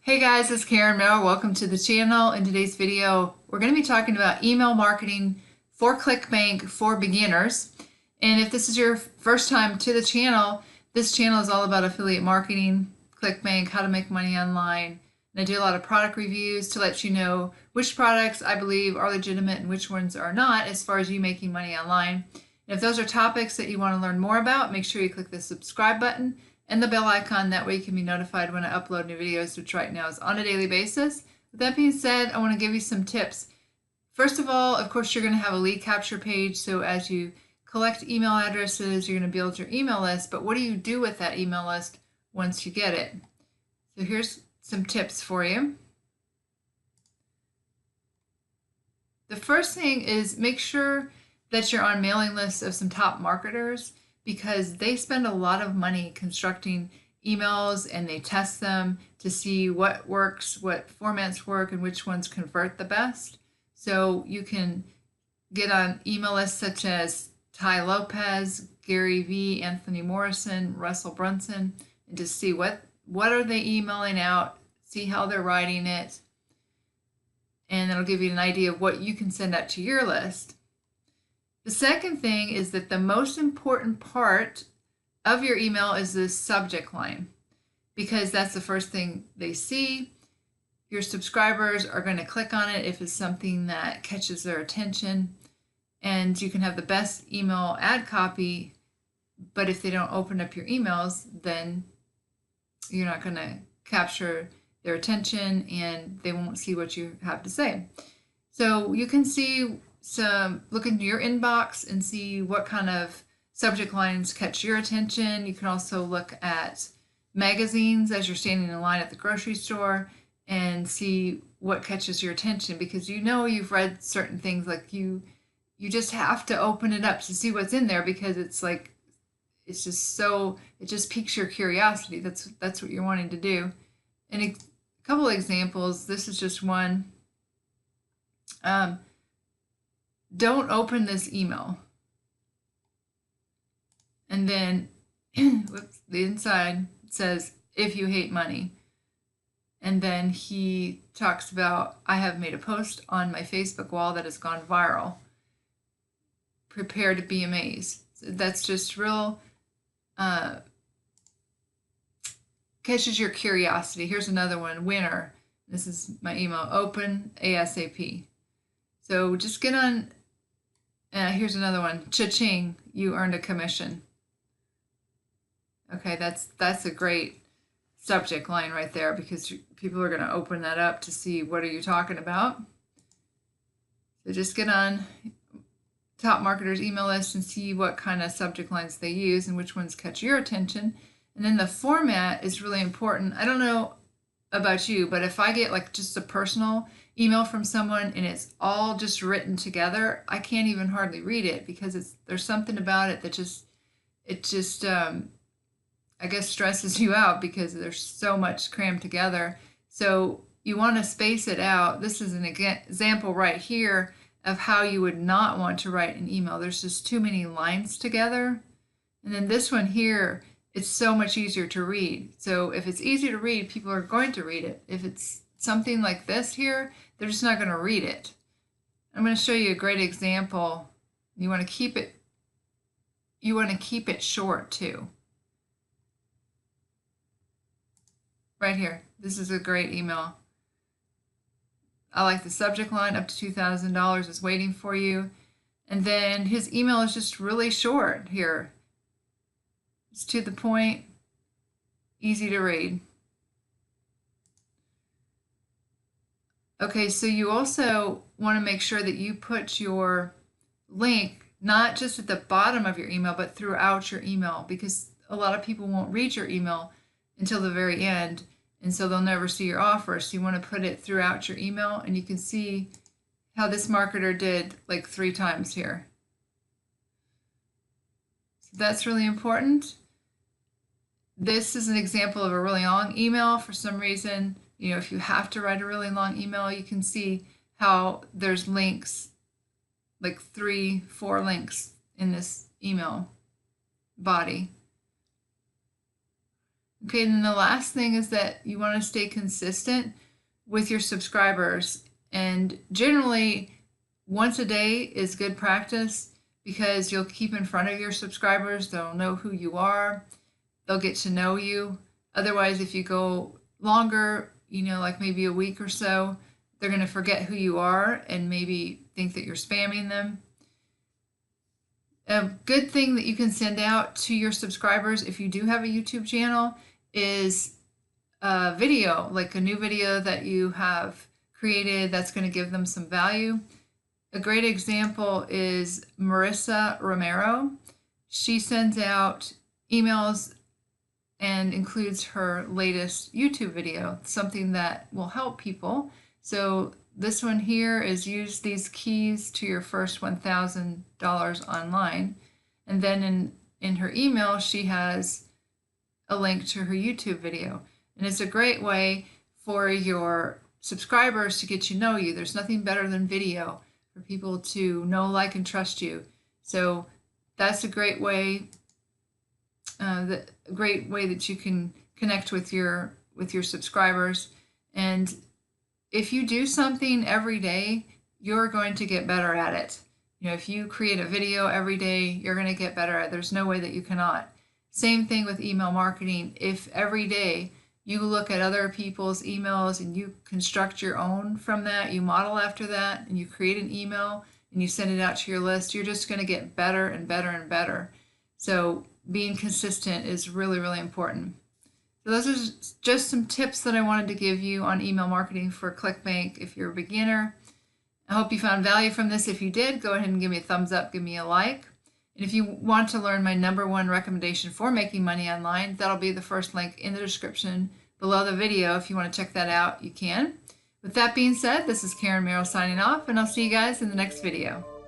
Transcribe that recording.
Hey guys, it's Karen Miller. Welcome to the channel. In today's video, we're going to be talking about email marketing for Clickbank for beginners. And if this is your first time to the channel, this channel is all about affiliate marketing, Clickbank, how to make money online. And I do a lot of product reviews to let you know which products I believe are legitimate and which ones are not as far as you making money online. And if those are topics that you want to learn more about, make sure you click the subscribe button and the bell icon. That way you can be notified when I upload new videos, which right now is on a daily basis. With that being said, I want to give you some tips. First of all, of course, you're going to have a lead capture page. So as you collect email addresses, you're going to build your email list. But what do you do with that email list once you get it? So here's some tips for you. The first thing is make sure that you're on mailing lists of some top marketers, because they spend a lot of money constructing emails and they test them to see what works, what formats work, and which ones convert the best. So you can get on email lists such as Ty Lopez, Gary Vee, Anthony Morrison, Russell Brunson, and just see what are they emailing out, see how they're writing it, and that'll give you an idea of what you can send out to your list. The second thing is that the most important part of your email is the subject line, because that's the first thing they see. Your subscribers are going to click on it if it's something that catches their attention, and you can have the best email ad copy, but if they don't open up your emails, then you're not going to capture their attention and they won't see what you have to say. So you can look into your inbox and see what kind of subject lines catch your attention. You can also look at magazines as you're standing in line at the grocery store and see what catches your attention, because you know you've read certain things, like you just have to open it up to see what's in there, because it just piques your curiosity. That's what you're wanting to do. And a couple of examples, this is just one. Don't open this email. And then whoops, the inside says, if you hate money. And then he talks about, I have made a post on my Facebook wall that has gone viral. Prepare to be amazed. So that's just real, catches your curiosity. Here's another one, winner. This is my email, open ASAP. So just get on. Here's another one, cha-ching, you earned a commission. Okay, that's a great subject line right there, because people are going to open that up to see what are you talking about. So just get on top marketers' email list and see what kind of subject lines they use and which ones catch your attention. And then the format is really important. I don't know about you, but if I get like just a personal email from someone and it's all just written together, I can't even hardly read it, because there's something about it that just I guess stresses you out, because there's so much crammed together. So you want to space it out. This is an example right here of how you would not want to write an email. There's just too many lines together. And then this one here, it's so much easier to read. So if it's easy to read, people are going to read it. If it's something like this here, they're just not going to read it. I'm going to show you a great example. You want to keep it short too. Right here. This is a great email. I like the subject line, up to $2,000 is waiting for you. And then his email is just really short here. It's to the point, easy to read. Okay, so you also want to make sure that you put your link not just at the bottom of your email, but throughout your email, because a lot of people won't read your email until the very end, and so they'll never see your offer. So you want to put it throughout your email, and you can see how this marketer did like 3 times here. So that's really important. This is an example of a really long email. For some reason, if you have to write a really long email, you can see how there's links, like 3-4 links in this email body. Okay, and then the last thing is that you want to stay consistent with your subscribers. And generally, once a day is good practice because you'll keep in front of your subscribers. They'll know who you are, they'll get to know you. Otherwise, if you go longer, like maybe a week or so, they're going to forget who you are and maybe think that you're spamming them. A good thing that you can send out to your subscribers if you do have a YouTube channel is a video, like a new video that you have created that's going to give them some value. A great example is Marissa Romero. She sends out emails and includes her latest YouTube video, something that will help people. So this one here is use these keys to your first $1,000 online. And then in her email, she has a link to her YouTube video. And it's a great way for your subscribers to get to know you. There's nothing better than video for people to know, like, and trust you. So that's a great way. A great way that you can connect with your subscribers. And if you do something every day, you're going to get better at it. If you create a video every day, you're going to get better at it. There's no way that you cannot. Same thing with email marketing. If every day you look at other people's emails and you construct your own from that, you model after that, and you create an email and you send it out to your list, you're just going to get better and better and better. So being consistent is really, really important. So those are just some tips that I wanted to give you on email marketing for Clickbank if you're a beginner. I hope you found value from this. If you did, go ahead and give me a thumbs up, give me a like. And if you want to learn my #1 recommendation for making money online, that'll be the first link in the description below the video. If you want to check that out, you can. With that being said, this is Karen Merrill signing off, and I'll see you guys in the next video.